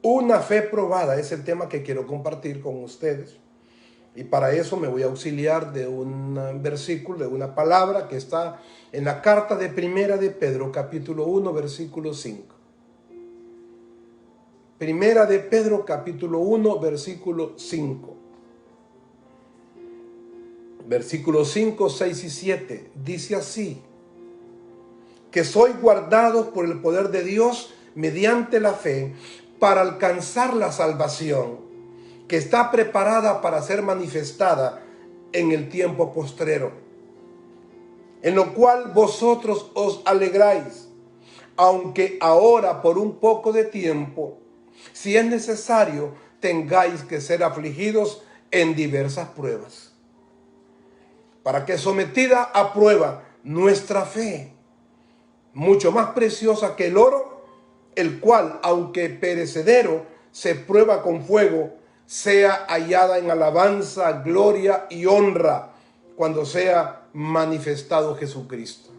Una fe probada es el tema que quiero compartir con ustedes. Y para eso me voy a auxiliar de un versículo, de una palabra que está en la carta de Primera de Pedro, capítulo 1, versículo 5. Primera de Pedro, capítulo 1, versículo 5. Versículos 5, 6 y 7. Dice así: que sois guardados por el poder de Dios mediante la fe para alcanzar la salvación que está preparada para ser manifestada en el tiempo postrero, en lo cual vosotros os alegráis, aunque ahora por un poco de tiempo, si es necesario, tengáis que ser afligidos en diversas pruebas, para que sometida a prueba nuestra fe, mucho más preciosa que el oro, el cual, aunque perecedero, se prueba con fuego, sea hallada en alabanza, gloria y honra cuando sea manifestado Jesucristo.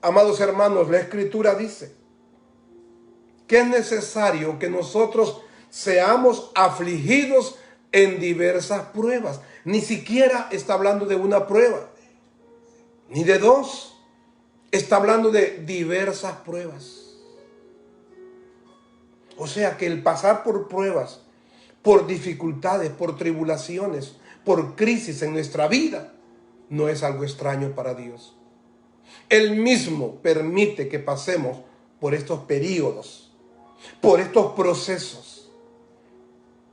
Amados hermanos, la Escritura dice que es necesario que nosotros seamos afligidos en diversas pruebas. Ni siquiera está hablando de una prueba, ni de dos. Está hablando de diversas pruebas. O sea que el pasar por pruebas, por dificultades, por tribulaciones, por crisis en nuestra vida, no es algo extraño para Dios. Él mismo permite que pasemos por estos periodos, por estos procesos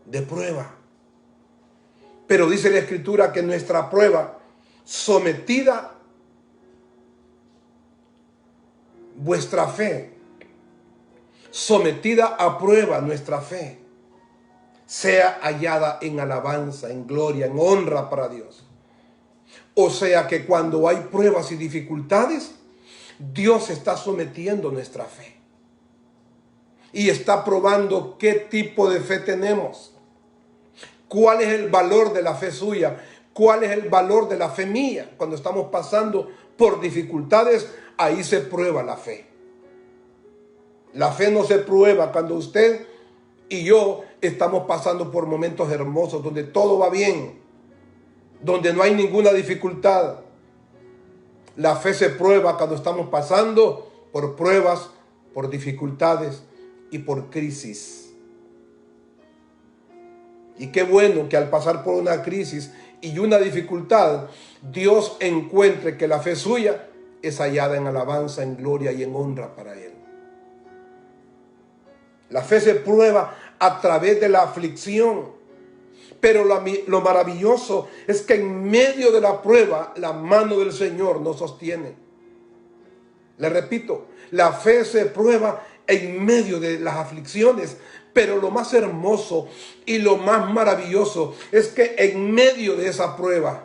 de prueba. Pero dice la Escritura que nuestra prueba, sometida vuestra fe, sometida a prueba nuestra fe, sea hallada en alabanza, en gloria, en honra para Dios. O sea que cuando hay pruebas y dificultades, Dios está sometiendo nuestra fe y está probando qué tipo de fe tenemos, cuál es el valor de la fe suya, cuál es el valor de la fe mía. Cuando estamos pasando por dificultades, ahí se prueba la fe. La fe no se prueba cuando usted y yo estamos pasando por momentos hermosos, donde todo va bien, donde no hay ninguna dificultad. La fe se prueba cuando estamos pasando por pruebas, por dificultades y por crisis. Y qué bueno que al pasar por una crisis y una dificultad, Dios encuentre que la fe suya es hallada en alabanza, en gloria y en honra para Él. La fe se prueba a través de la aflicción. Pero lo maravilloso es que en medio de la prueba, la mano del Señor nos sostiene. Le repito, la fe se prueba en medio de las aflicciones. Pero lo más hermoso y lo más maravilloso es que en medio de esa prueba,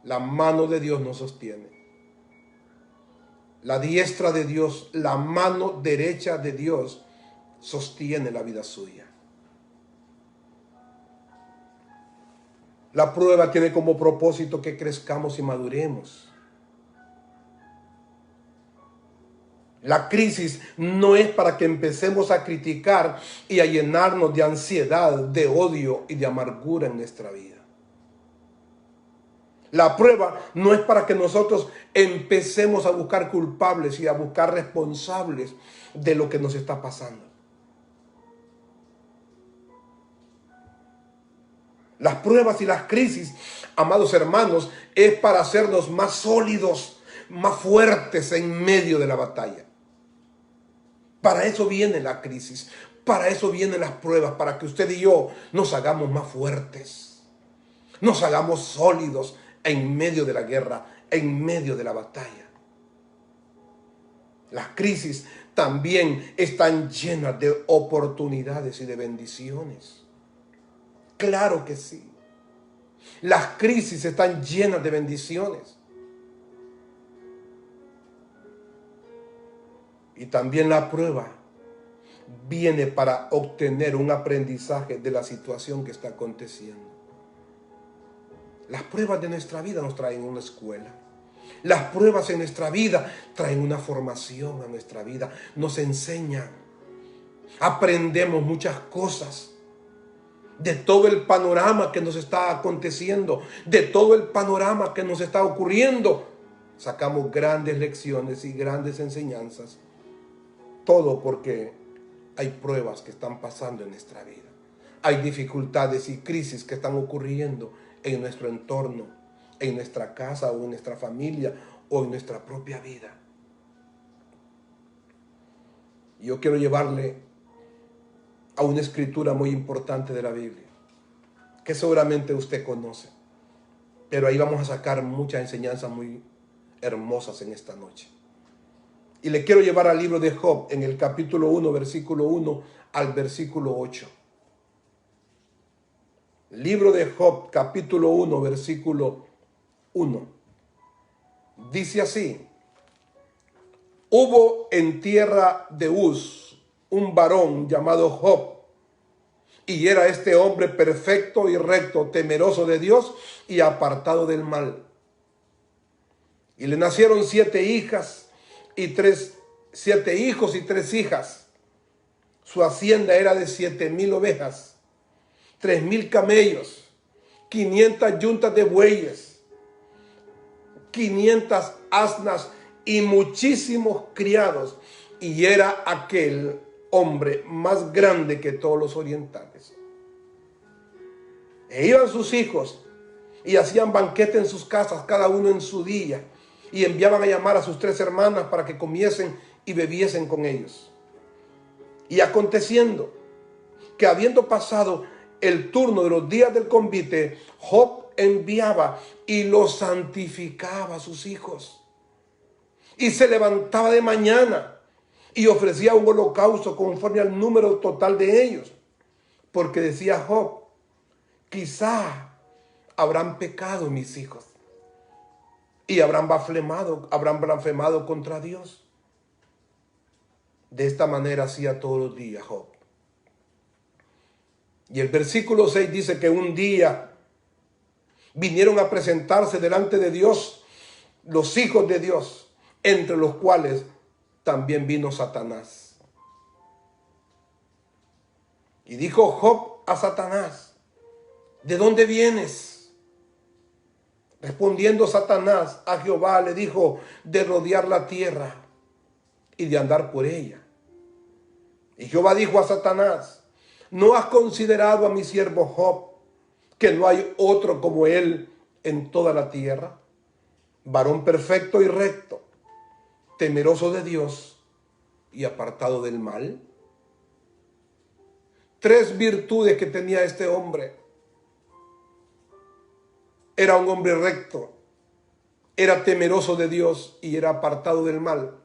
la mano de Dios nos sostiene. La diestra de Dios, la mano derecha de Dios, sostiene la vida suya. La prueba tiene como propósito que crezcamos y maduremos. La crisis no es para que empecemos a criticar y a llenarnos de ansiedad, de odio y de amargura en nuestra vida. La prueba no es para que nosotros empecemos a buscar culpables y a buscar responsables de lo que nos está pasando. Las pruebas y las crisis, amados hermanos, es para hacernos más sólidos, más fuertes en medio de la batalla. Para eso viene la crisis, para eso vienen las pruebas, para que usted y yo nos hagamos más fuertes, nos hagamos sólidos en medio de la guerra, en medio de la batalla. Las crisis también están llenas de oportunidades y de bendiciones. Claro que sí. Las crisis están llenas de bendiciones. Y también la prueba viene para obtener un aprendizaje de la situación que está aconteciendo. Las pruebas de nuestra vida nos traen una escuela. Las pruebas en nuestra vida traen una formación a nuestra vida. Nos enseñan. Aprendemos muchas cosas de todo el panorama que nos está aconteciendo, de todo el panorama que nos está ocurriendo. Sacamos grandes lecciones y grandes enseñanzas. Todo porque hay pruebas que están pasando en nuestra vida. Hay dificultades y crisis que están ocurriendo en nuestro entorno, en nuestra casa o en nuestra familia o en nuestra propia vida. Yo quiero llevarle a una escritura muy importante de la Biblia, que seguramente usted conoce, pero ahí vamos a sacar muchas enseñanzas muy hermosas en esta noche. Y le quiero llevar al libro de Job, en el capítulo 1, versículo 1 al versículo 8. Libro de Job, capítulo 1, versículo 1. Dice así: hubo en tierra de Uz un varón llamado Job, y era este hombre perfecto y recto, temeroso de Dios y apartado del mal. Y le nacieron 7 hijos y 3 hijas. Su hacienda era de 7,000 ovejas, 3,000 camellos, 500 yuntas de bueyes, 500 asnas y muchísimos criados. Y era aquel hombre más grande que todos los orientales. E iban sus hijos y hacían banquete en sus casas, cada uno en su día, y enviaban a llamar a sus 3 hermanas para que comiesen y bebiesen con ellos. Y aconteciendo que habiendo pasado el turno de los días del convite, Job enviaba y los santificaba a sus hijos. Y se levantaba de mañana y ofrecía un holocausto conforme al número total de ellos. Porque decía Job: quizá habrán pecado mis hijos y habrán blasfemado contra Dios. De esta manera hacía todos los días Job. Y el versículo 6 dice que un día vinieron a presentarse delante de Dios los hijos de Dios, entre los cuales también vino Satanás. Y dijo Job a Satanás: ¿de dónde vienes? Respondiendo Satanás a Jehová le dijo: de rodear la tierra y de andar por ella. Y Jehová dijo a Satanás: ¿no has considerado a mi siervo Job, que no hay otro como él en toda la tierra? Varón perfecto y recto, temeroso de Dios y apartado del mal. 3 virtudes que tenía este hombre. Era un hombre recto, era temeroso de Dios y era apartado del mal.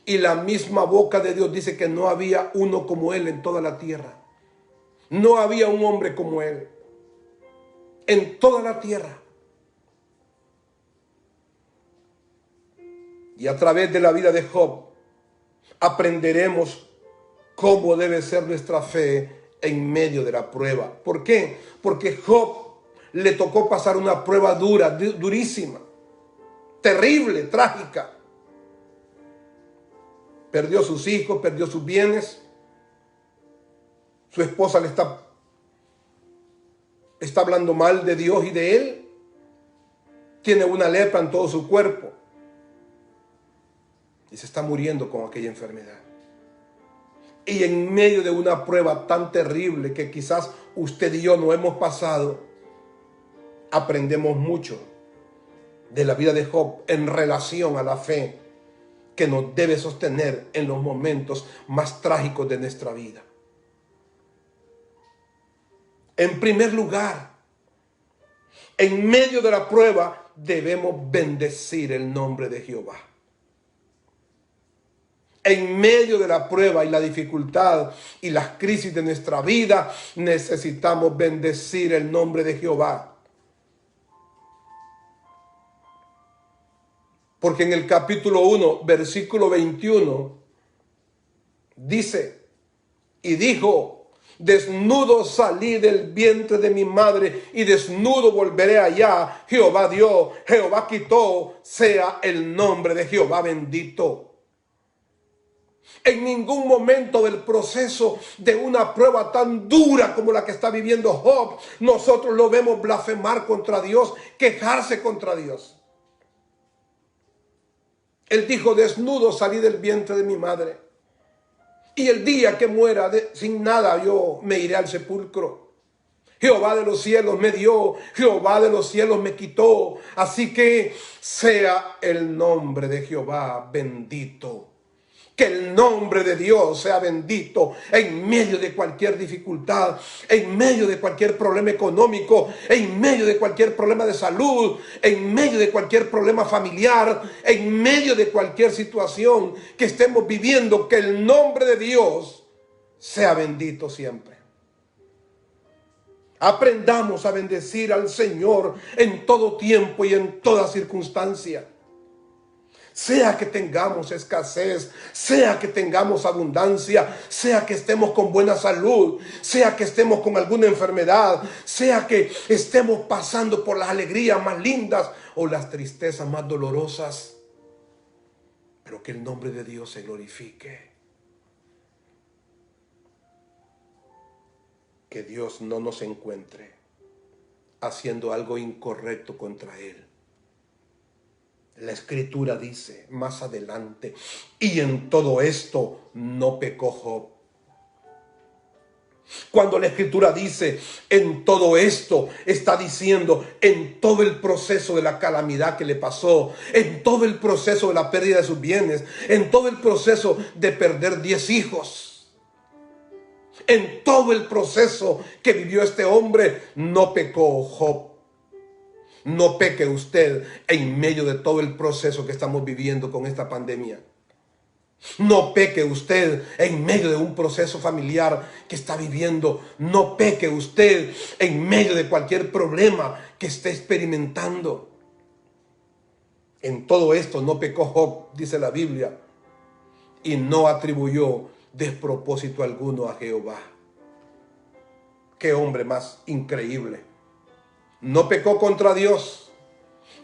Y la misma boca de Dios dice que no había uno como él en toda la tierra. No había un hombre como él en toda la tierra. Y a través de la vida de Job aprenderemos cómo debe ser nuestra fe en medio de la prueba. ¿Por qué? Porque Job le tocó pasar una prueba dura, durísima, terrible, trágica. Perdió sus hijos, perdió sus bienes. Su esposa le está hablando mal de Dios y de él. Tiene una lepra en todo su cuerpo. Y se está muriendo con aquella enfermedad. Y en medio de una prueba tan terrible que quizás usted y yo no hemos pasado, aprendemos mucho de la vida de Job en relación a la fe que nos debe sostener en los momentos más trágicos de nuestra vida. En primer lugar, en medio de la prueba debemos bendecir el nombre de Jehová. En medio de la prueba y la dificultad y las crisis de nuestra vida, necesitamos bendecir el nombre de Jehová. Porque en el capítulo 1, versículo 21, dice: y dijo: desnudo salí del vientre de mi madre y desnudo volveré allá. Jehová dio, Jehová quitó, sea el nombre de Jehová bendito. En ningún momento del proceso de una prueba tan dura como la que está viviendo Job, nosotros lo vemos blasfemar contra Dios, quejarse contra Dios. Él dijo: desnudo salí del vientre de mi madre, y el día que muera sin nada yo me iré al sepulcro. Jehová de los cielos me dio, Jehová de los cielos me quitó. Así que sea el nombre de Jehová bendito. Que el nombre de Dios sea bendito en medio de cualquier dificultad, en medio de cualquier problema económico, en medio de cualquier problema de salud, en medio de cualquier problema familiar, en medio de cualquier situación que estemos viviendo. Que el nombre de Dios sea bendito siempre. Aprendamos a bendecir al Señor en todo tiempo y en toda circunstancia. Sea que tengamos escasez, sea que tengamos abundancia, sea que estemos con buena salud, sea que estemos con alguna enfermedad, sea que estemos pasando por las alegrías más lindas o las tristezas más dolorosas. Pero que el nombre de Dios se glorifique. Que Dios no nos encuentre haciendo algo incorrecto contra Él. La Escritura dice más adelante: y en todo esto no pecó Job. Cuando la Escritura dice en todo esto, está diciendo en todo el proceso de la calamidad que le pasó, en todo el proceso de la pérdida de sus bienes, en todo el proceso de perder 10 hijos, en todo el proceso que vivió este hombre, no pecó Job. No peque usted en medio de todo el proceso que estamos viviendo con esta pandemia. No peque usted en medio de un proceso familiar que está viviendo. No peque usted en medio de cualquier problema que esté experimentando. En todo esto no pecó Job, dice la Biblia, y no atribuyó despropósito alguno a Jehová. Qué hombre más increíble. No pecó contra Dios.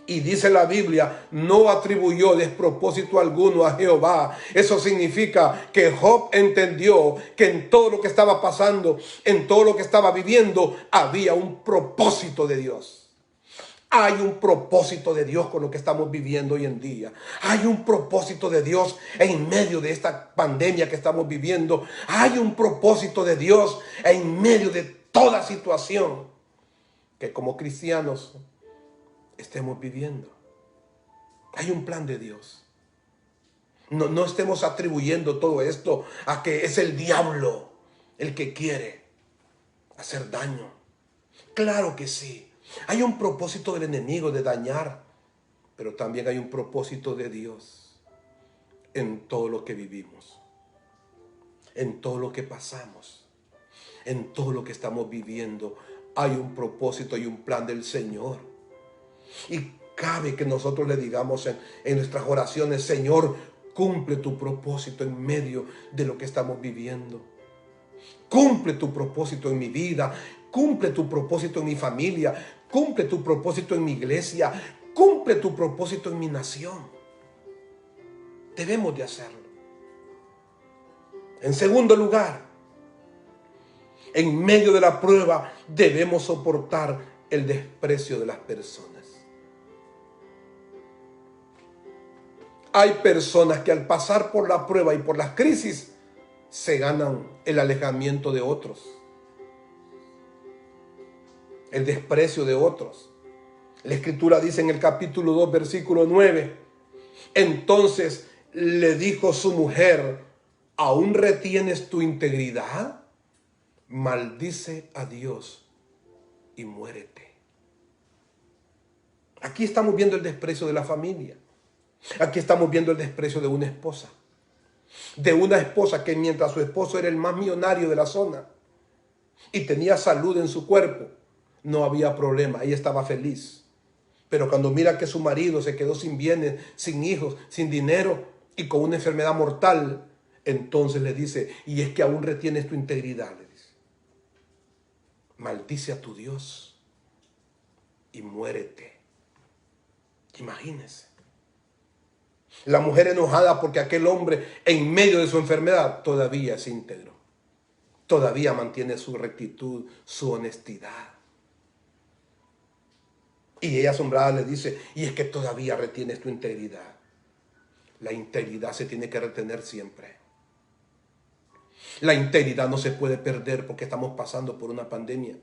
Y dice la Biblia, no atribuyó despropósito alguno a Jehová. Eso significa que Job entendió que en todo lo que estaba pasando, en todo lo que estaba viviendo, había un propósito de Dios. Hay un propósito de Dios con lo que estamos viviendo hoy en día. Hay un propósito de Dios en medio de esta pandemia que estamos viviendo. Hay un propósito de Dios en medio de toda situación que como cristianos estemos viviendo. Hay un plan de Dios. No estemos atribuyendo todo esto a que es el diablo el que quiere hacer daño. Claro que sí. Hay un propósito del enemigo de dañar, pero también hay un propósito de Dios en todo lo que vivimos, en todo lo que pasamos, en todo lo que estamos viviendo. Hay un propósito y un plan del Señor. Y cabe que nosotros le digamos en nuestras oraciones: Señor, cumple tu propósito en medio de lo que estamos viviendo. Cumple tu propósito en mi vida. Cumple tu propósito en mi familia. Cumple tu propósito en mi iglesia. Cumple tu propósito en mi nación. Debemos de hacerlo. En segundo lugar, en medio de la prueba debemos soportar el desprecio de las personas. Hay personas que al pasar por la prueba y por las crisis se ganan el alejamiento de otros, el desprecio de otros. La Escritura dice en el capítulo 2, versículo 9: entonces le dijo su mujer: ¿aún retienes tu integridad? Maldice a Dios y muérete. Aquí estamos viendo el desprecio de la familia. Aquí estamos viendo el desprecio de una esposa. De una esposa que mientras su esposo era el más millonario de la zona y tenía salud en su cuerpo, no había problema, ella estaba feliz. Pero cuando mira que su marido se quedó sin bienes, sin hijos, sin dinero y con una enfermedad mortal, entonces le dice: y es que aún retienes tu integridad, le dice. Maldice a tu Dios y muérete. Imagínese. La mujer enojada porque aquel hombre en medio de su enfermedad todavía es íntegro. Todavía mantiene su rectitud, su honestidad. Y ella asombrada le dice, y es que todavía retienes tu integridad. La integridad se tiene que retener siempre. La integridad no se puede perder porque estamos pasando por una pandemia.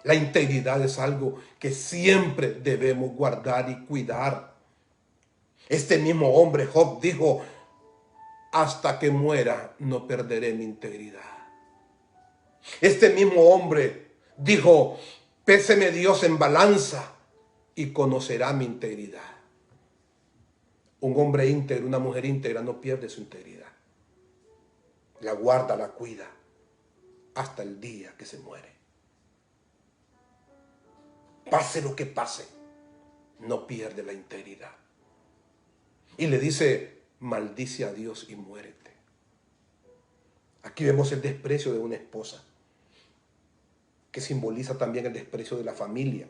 La integridad es algo que siempre debemos guardar y cuidar. Este mismo hombre, Job, dijo, hasta que muera no perderé mi integridad. Este mismo hombre dijo, péseme Dios en balanza y conocerá mi integridad. Un hombre íntegro, una mujer íntegra no pierde su integridad. La guarda, la cuida hasta el día que se muere. Pase lo que pase, no pierde la integridad. Y le dice, maldice a Dios y muérete. Aquí vemos el desprecio de una esposa, que simboliza también el desprecio de la familia.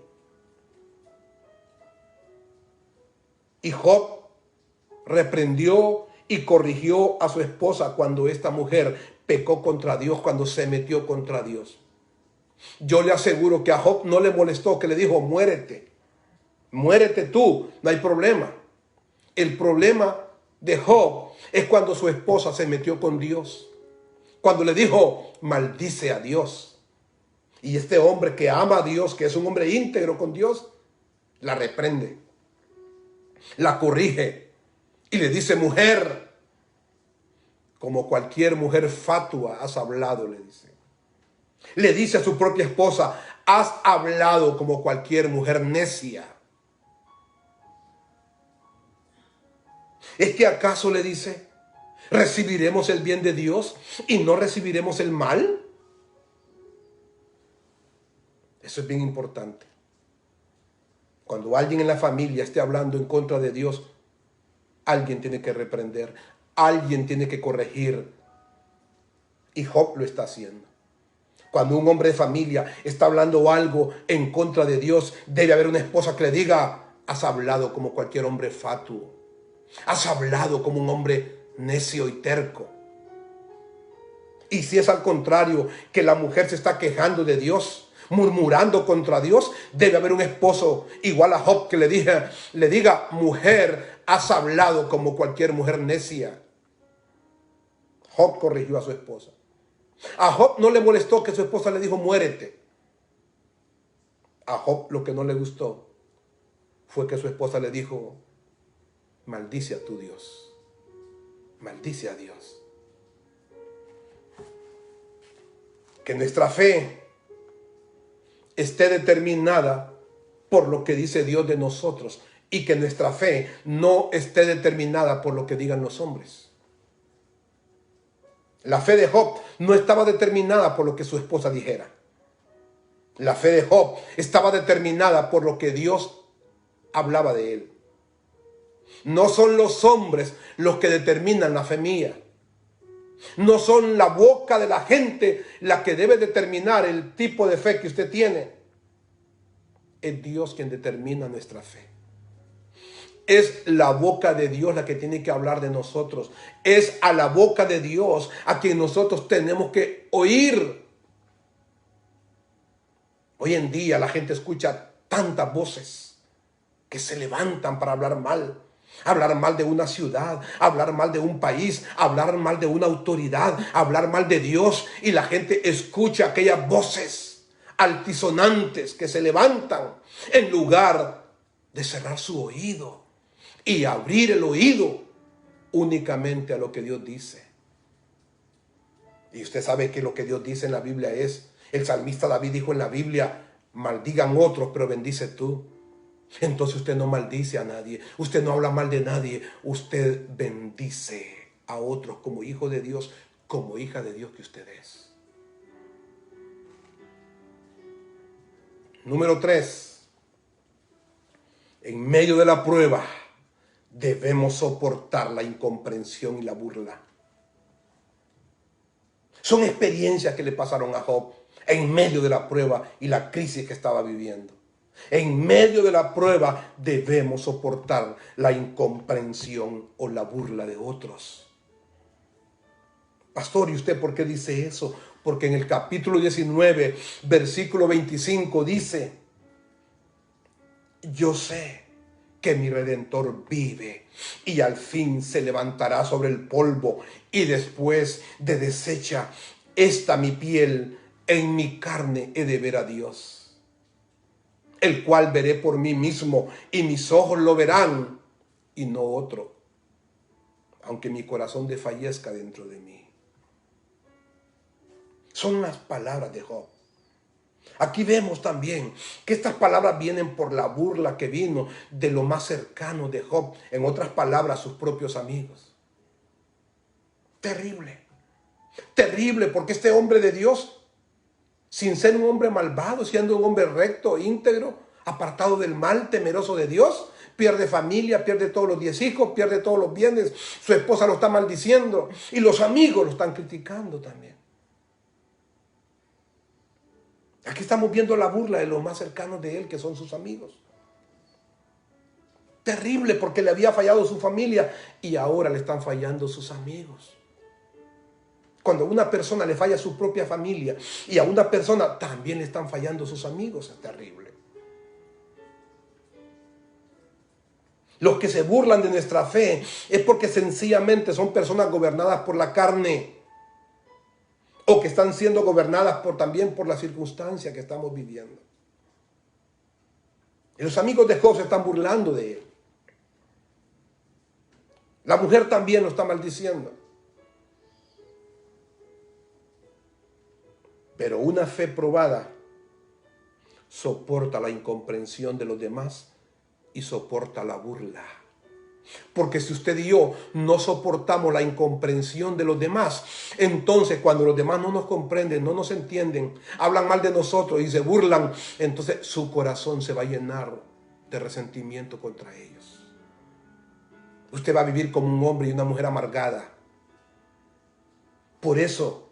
Y Job reprendió y corrigió a su esposa cuando esta mujer pecó contra Dios, cuando se metió contra Dios. Yo le aseguro que a Job no le molestó, que le dijo, muérete, muérete tú, no hay problema. El problema de Job es cuando su esposa se metió con Dios, cuando le dijo, maldice a Dios. Y este hombre que ama a Dios, que es un hombre íntegro con Dios, la reprende, la corrige y le dice, mujer, como cualquier mujer fatua has hablado, le dice. Le dice a su propia esposa, has hablado como cualquier mujer necia. ¿Es que acaso, le dice, recibiremos el bien de Dios y no recibiremos el mal? Eso es bien importante. Cuando alguien en la familia esté hablando en contra de Dios, alguien tiene que reprender, alguien tiene que corregir. Y Job lo está haciendo. Cuando un hombre de familia está hablando algo en contra de Dios, debe haber una esposa que le diga, has hablado como cualquier hombre fatuo. Has hablado como un hombre necio y terco. Y si es al contrario, que la mujer se está quejando de Dios, murmurando contra Dios, debe haber un esposo igual a Job que le diga, mujer, has hablado como cualquier mujer necia. Job corrigió a su esposa. A Job no le molestó que su esposa le dijo, muérete. A Job lo que no le gustó fue que su esposa le dijo, maldice a tu Dios. Maldice a Dios. Que nuestra fe esté determinada por lo que dice Dios de nosotros y que nuestra fe no esté determinada por lo que digan los hombres. La fe de Job no estaba determinada por lo que su esposa dijera. La fe de Job estaba determinada por lo que Dios hablaba de él. No son los hombres los que determinan la fe mía. No son la boca de la gente la que debe determinar el tipo de fe que usted tiene. Es Dios quien determina nuestra fe. Es la boca de Dios la que tiene que hablar de nosotros. Es a la boca de Dios a quien nosotros tenemos que oír. Hoy en día la gente escucha tantas voces que se levantan para hablar mal. Hablar mal de una ciudad, hablar mal de un país, hablar mal de una autoridad, hablar mal de Dios. Y la gente escucha aquellas voces altisonantes que se levantan en lugar de cerrar su oído y abrir el oído únicamente a lo que Dios dice. Y usted sabe que lo que Dios dice en la Biblia es, el salmista David dijo en la Biblia, maldigan otros, pero bendice tú. Entonces usted no maldice a nadie, usted no habla mal de nadie, usted bendice a otros como hijo de Dios, como hija de Dios que usted es. Número 3. En medio de la prueba debemos soportar la incomprensión y la burla. Son experiencias que le pasaron a Job en medio de la prueba y la crisis que estaba viviendo. En medio de la prueba debemos soportar la incomprensión o la burla de otros. Pastor, ¿y usted por qué dice eso? Porque en el capítulo 19, versículo 25 dice: yo sé que mi Redentor vive y al fin se levantará sobre el polvo, y después de deshecha esta mi piel, en mi carne he de ver a Dios, el cual veré por mí mismo, y mis ojos lo verán y no otro, aunque mi corazón desfallezca dentro de mí. Son las palabras de Job. Aquí vemos también que estas palabras vienen por la burla que vino de lo más cercano de Job, en otras palabras, sus propios amigos. Terrible, terrible, porque este hombre de Dios, sin ser un hombre malvado, siendo un hombre recto, íntegro, apartado del mal, temeroso de Dios, pierde familia, pierde todos los 10 hijos, pierde todos los bienes, su esposa lo está maldiciendo y los amigos lo están criticando también. Aquí estamos viendo la burla de los más cercanos de él, que son sus amigos. Terrible, porque le había fallado su familia y ahora le están fallando sus amigos. Cuando a una persona le falla su propia familia y a una persona también le están fallando sus amigos, es terrible. Los que se burlan de nuestra fe es porque sencillamente son personas gobernadas por la carne, o que están siendo gobernadas también por la circunstancia que estamos viviendo. Y los amigos de Job se están burlando de él. La mujer también lo está maldiciendo. Pero una fe probada soporta la incomprensión de los demás y soporta la burla. Porque si usted y yo no soportamos la incomprensión de los demás, entonces cuando los demás no nos comprenden, no nos entienden, hablan mal de nosotros y se burlan, entonces su corazón se va a llenar de resentimiento contra ellos. Usted va a vivir como un hombre y una mujer amargada. Por eso,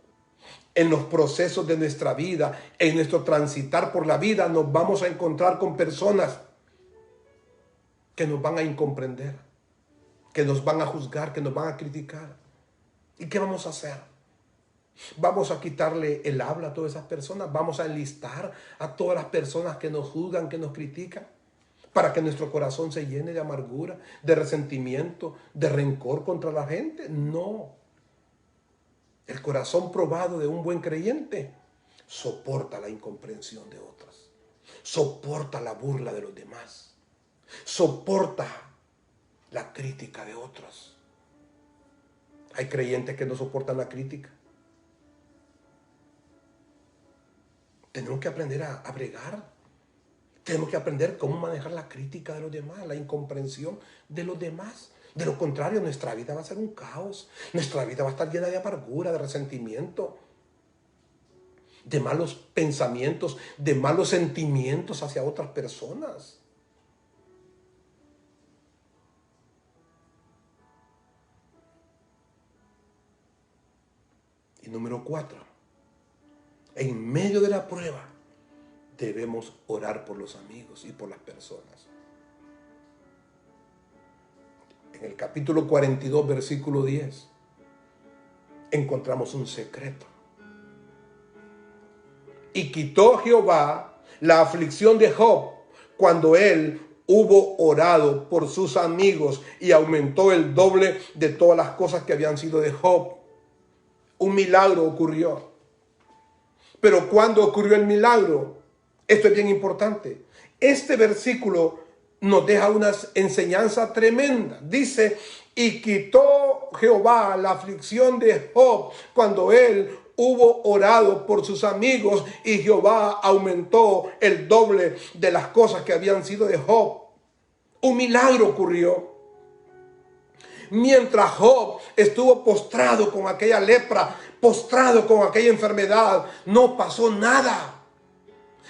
en los procesos de nuestra vida, en nuestro transitar por la vida, nos vamos a encontrar con personas que nos van a incomprender, que nos van a juzgar, que nos van a criticar. ¿Y qué vamos a hacer? ¿Vamos a quitarle el habla a todas esas personas? ¿Vamos a enlistar a todas las personas que nos juzgan, que nos critican? Para que nuestro corazón se llene de amargura, de resentimiento, de rencor contra la gente. No. El corazón probado de un buen creyente soporta la incomprensión de otros, soporta la burla de los demás, soporta la crítica de otros. Hay creyentes que no soportan la crítica. Tenemos que aprender a bregar. Tenemos que aprender cómo manejar la crítica de los demás, la incomprensión de los demás. De lo contrario, nuestra vida va a ser un caos. Nuestra vida va a estar llena de amargura, de resentimiento, de malos pensamientos, de malos sentimientos hacia otras personas. Y número 4, en medio de la prueba debemos orar por los amigos y por las personas. En el capítulo 42, versículo 10, encontramos un secreto. Y quitó Jehová la aflicción de Job cuando él hubo orado por sus amigos, y aumentó el doble de todas las cosas que habían sido de Job. Un milagro ocurrió. Pero ¿cuándo ocurrió el milagro? Esto es bien importante. Este versículo nos deja una enseñanza tremenda. Dice: y quitó Jehová la aflicción de Job cuando él hubo orado por sus amigos, y Jehová aumentó el doble de las cosas que habían sido de Job. Un milagro ocurrió. Mientras Job estuvo postrado con aquella lepra, postrado con aquella enfermedad, no pasó nada.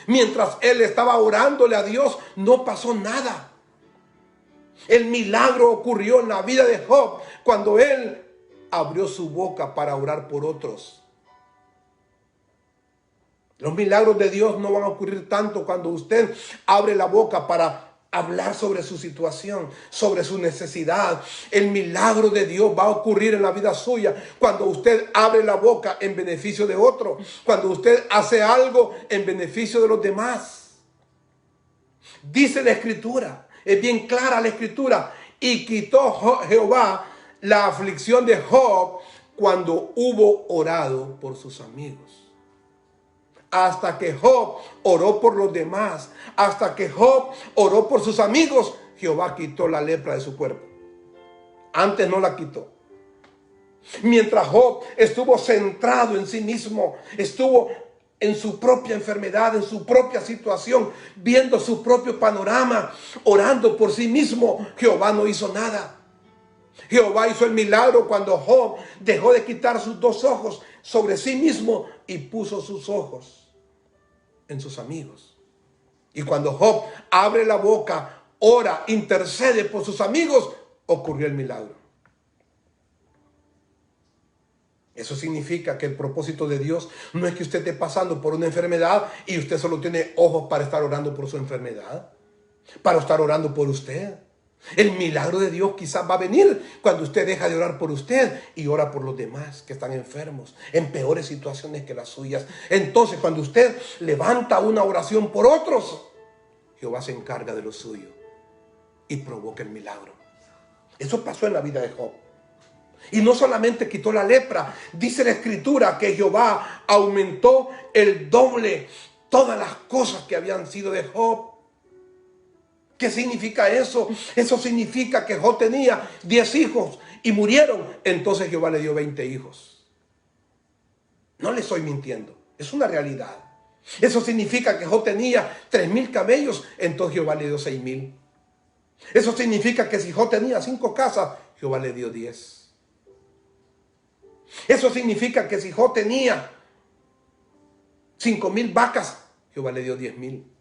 Mientras él estaba orándole a Dios, no pasó nada. El milagro ocurrió en la vida de Job cuando él abrió su boca para orar por otros. Los milagros de Dios no van a ocurrir tanto cuando usted abre la boca para hablar sobre su situación, sobre su necesidad. El milagro de Dios va a ocurrir en la vida suya cuando usted abre la boca en beneficio de otro, cuando usted hace algo en beneficio de los demás. Dice la Escritura, es bien clara la Escritura, y quitó Jehová la aflicción de Job cuando hubo orado por sus amigos. Hasta que Job oró por los demás, hasta que Job oró por sus amigos, Jehová quitó la lepra de su cuerpo. Antes no la quitó. Mientras Job estuvo centrado en sí mismo, estuvo en su propia enfermedad, en su propia situación, viendo su propio panorama, orando por sí mismo, Jehová no hizo nada. Jehová hizo el milagro cuando Job dejó de quitar sus dos ojos sobre sí mismo y puso sus ojos en sus amigos. Y cuando Job abre la boca, ora, intercede por sus amigos, ocurrió el milagro. Eso significa que el propósito de Dios no es que usted esté pasando por una enfermedad y usted solo tiene ojos para estar orando por su enfermedad, para estar orando por usted. El milagro de Dios quizás va a venir cuando usted deja de orar por usted y ora por los demás que están enfermos, en peores situaciones que las suyas. Entonces, cuando usted levanta una oración por otros, Jehová se encarga de lo suyo y provoca el milagro. Eso pasó en la vida de Job. Y no solamente quitó la lepra, dice la Escritura que Jehová aumentó el doble todas las cosas que habían sido de Job. ¿Qué significa eso? Eso significa que Job tenía 10 hijos y murieron. Entonces Jehová le dio 20 hijos. No le estoy mintiendo, es una realidad. Eso significa que Job tenía 3,000 camellos, entonces Jehová le dio 6,000. Eso significa que si Job tenía 5 casas, Jehová le dio 10. Eso significa que si Job tenía 5,000 vacas, Jehová le dio 10,000.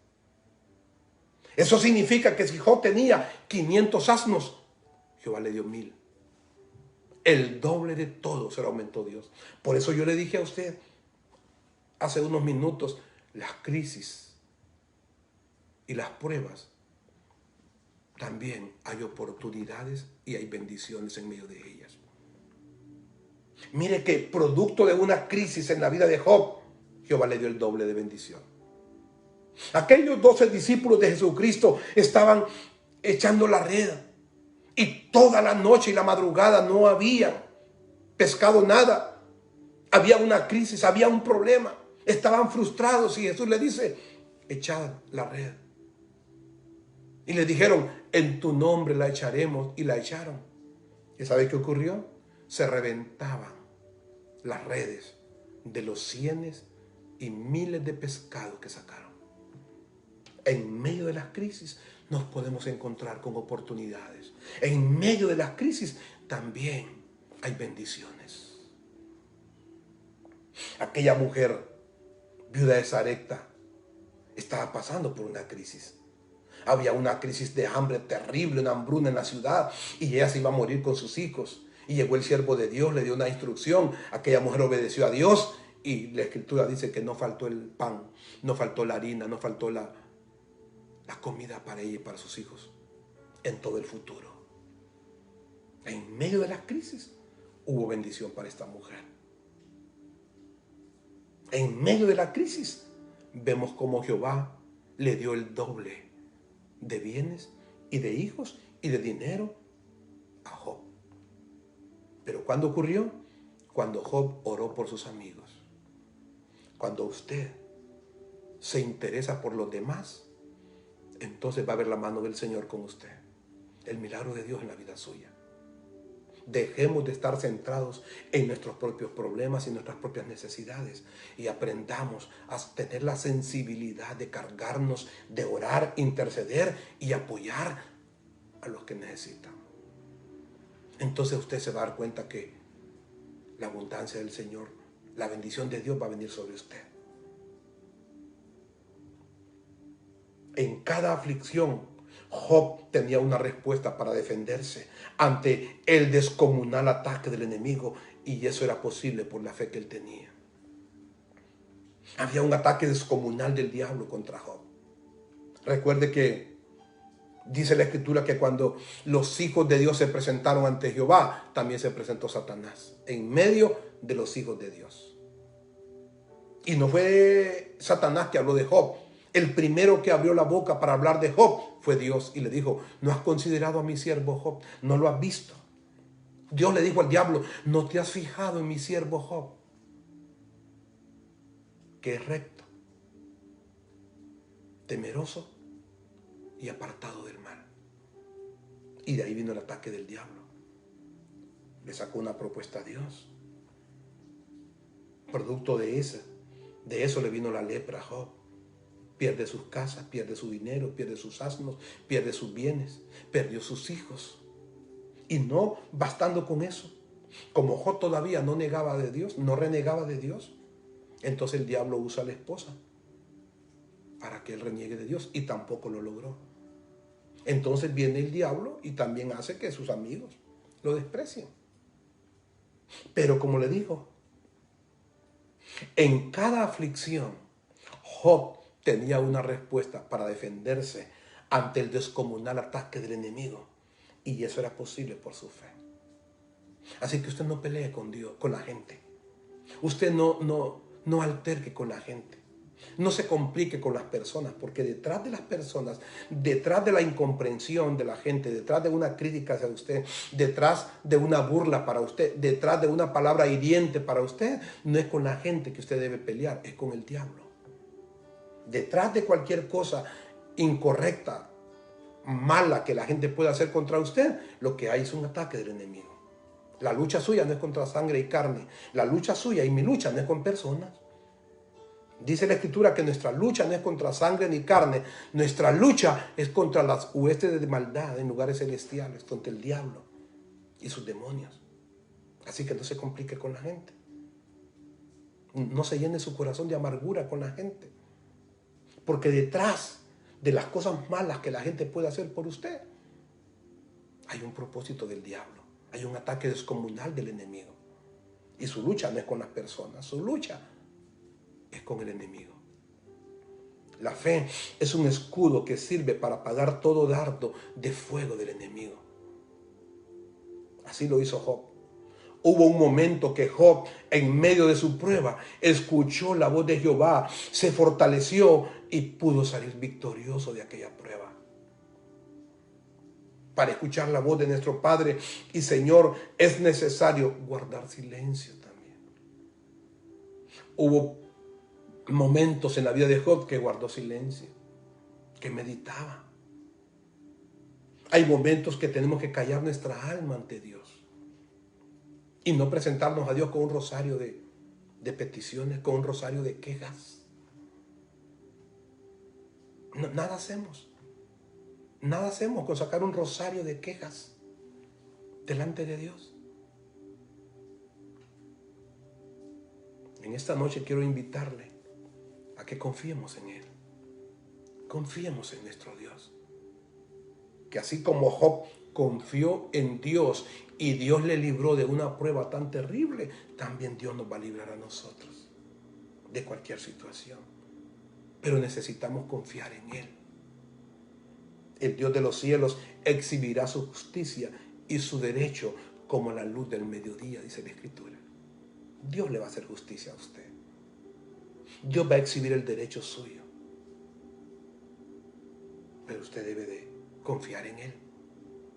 Eso significa que si Job tenía 500 asnos, Jehová le dio 1,000. El doble de todo se lo aumentó Dios. Por eso yo le dije a usted hace unos minutos, las crisis y las pruebas, también hay oportunidades y hay bendiciones en medio de ellas. Mire que producto de una crisis en la vida de Job, Jehová le dio el doble de bendición. Aquellos 12 discípulos de Jesucristo estaban echando la red y toda la noche y la madrugada no habían pescado nada. Había una crisis, había un problema. Estaban frustrados y Jesús le dice, echad la red. Y le dijeron, en tu nombre la echaremos, y la echaron. ¿Y sabe qué ocurrió? Se reventaban las redes de los cientos y miles de pescados que sacaron. En medio de las crisis nos podemos encontrar con oportunidades. En medio de las crisis también hay bendiciones. Aquella mujer viuda de Sarepta estaba pasando por una crisis. Había una crisis de hambre terrible, una hambruna en la ciudad, y ella se iba a morir con sus hijos. Y llegó el siervo de Dios, le dio una instrucción. Aquella mujer obedeció a Dios y la Escritura dice que no faltó el pan, no faltó la harina, no faltó la comida para ella y para sus hijos en todo el futuro. En medio de las crisis hubo bendición para esta mujer. En medio de la crisis vemos cómo Jehová le dio el doble de bienes y de hijos y de dinero a Job. Pero ¿cuándo ocurrió? Cuando Job oró por sus amigos. Cuando usted se interesa por los demás, entonces va a haber la mano del Señor con usted. El milagro de Dios en la vida suya. Dejemos de estar centrados en nuestros propios problemas y nuestras propias necesidades y aprendamos a tener la sensibilidad de cargarnos, de orar, interceder y apoyar a los que necesitan. Entonces usted se va a dar cuenta que la abundancia del Señor, la bendición de Dios va a venir sobre usted. En cada aflicción, Job tenía una respuesta para defenderse ante el descomunal ataque del enemigo, y eso era posible por la fe que él tenía. Había un ataque descomunal del diablo contra Job. Recuerde que dice la Escritura que cuando los hijos de Dios se presentaron ante Jehová, también se presentó Satanás en medio de los hijos de Dios. Y no fue Satanás que habló de Job. El primero que abrió la boca para hablar de Job fue Dios y le dijo: ¿no has considerado a mi siervo Job? ¿No lo has visto? Dios le dijo al diablo: ¿no te has fijado en mi siervo Job? Que es recto, temeroso y apartado del mal. Y de ahí vino el ataque del diablo. Le sacó una propuesta a Dios. Producto de eso le vino la lepra a Job. Pierde sus casas, pierde su dinero, pierde sus asnos, pierde sus bienes, perdió sus hijos. Y no bastando con eso, como Job todavía no negaba de Dios, no renegaba de Dios, entonces el diablo usa a la esposa para que él reniegue de Dios, y tampoco lo logró. Entonces viene el diablo y también hace que sus amigos lo desprecien. Pero como le digo, en cada aflicción, Job tenía una respuesta para defenderse ante el descomunal ataque del enemigo. Y eso era posible por su fe. Así que usted no pelee con Dios, con la gente. Usted no alterque con la gente. No se complique con las personas, porque detrás de las personas, detrás de la incomprensión de la gente, detrás de una crítica hacia usted, detrás de una burla para usted, detrás de una palabra hiriente para usted, no es con la gente que usted debe pelear, es con el diablo. Detrás de cualquier cosa incorrecta, mala que la gente pueda hacer contra usted, lo que hay es un ataque del enemigo. La lucha suya no es contra sangre y carne. La lucha suya y mi lucha no es con personas. Dice la Escritura que nuestra lucha no es contra sangre ni carne. Nuestra lucha es contra las huestes de maldad en lugares celestiales, contra el diablo y sus demonios. Así que no se complique con la gente. No se llene su corazón de amargura con la gente. Porque detrás de las cosas malas que la gente puede hacer por usted, hay un propósito del diablo. Hay un ataque descomunal del enemigo. Y su lucha no es con las personas, su lucha es con el enemigo. La fe es un escudo que sirve para apagar todo dardo de fuego del enemigo. Así lo hizo Job. Hubo un momento que Job, en medio de su prueba, escuchó la voz de Jehová, se fortaleció y pudo salir victorioso de aquella prueba. Para escuchar la voz de nuestro Padre y Señor es necesario guardar silencio también. Hubo momentos en la vida de Job que guardó silencio, que meditaba. Hay momentos que tenemos que callar nuestra alma ante Dios y no presentarnos a Dios con un rosario de peticiones, con un rosario de quejas. Nada hacemos con sacar un rosario de quejas delante de Dios. En esta noche quiero invitarle a que confiemos en Él. Confiemos en nuestro Dios. Que así como Job confió en Dios y Dios le libró de una prueba tan terrible, también Dios nos va a librar a nosotros de cualquier situación. Pero necesitamos confiar en Él. El Dios de los cielos exhibirá su justicia y su derecho como la luz del mediodía, dice la Escritura. Dios le va a hacer justicia a usted. Dios va a exhibir el derecho suyo. Pero usted debe de confiar en Él,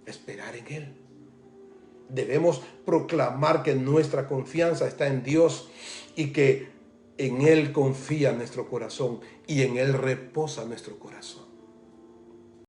esperar en Él. Debemos proclamar que nuestra confianza está en Dios y que en Él confía nuestro corazón y en Él reposa nuestro corazón.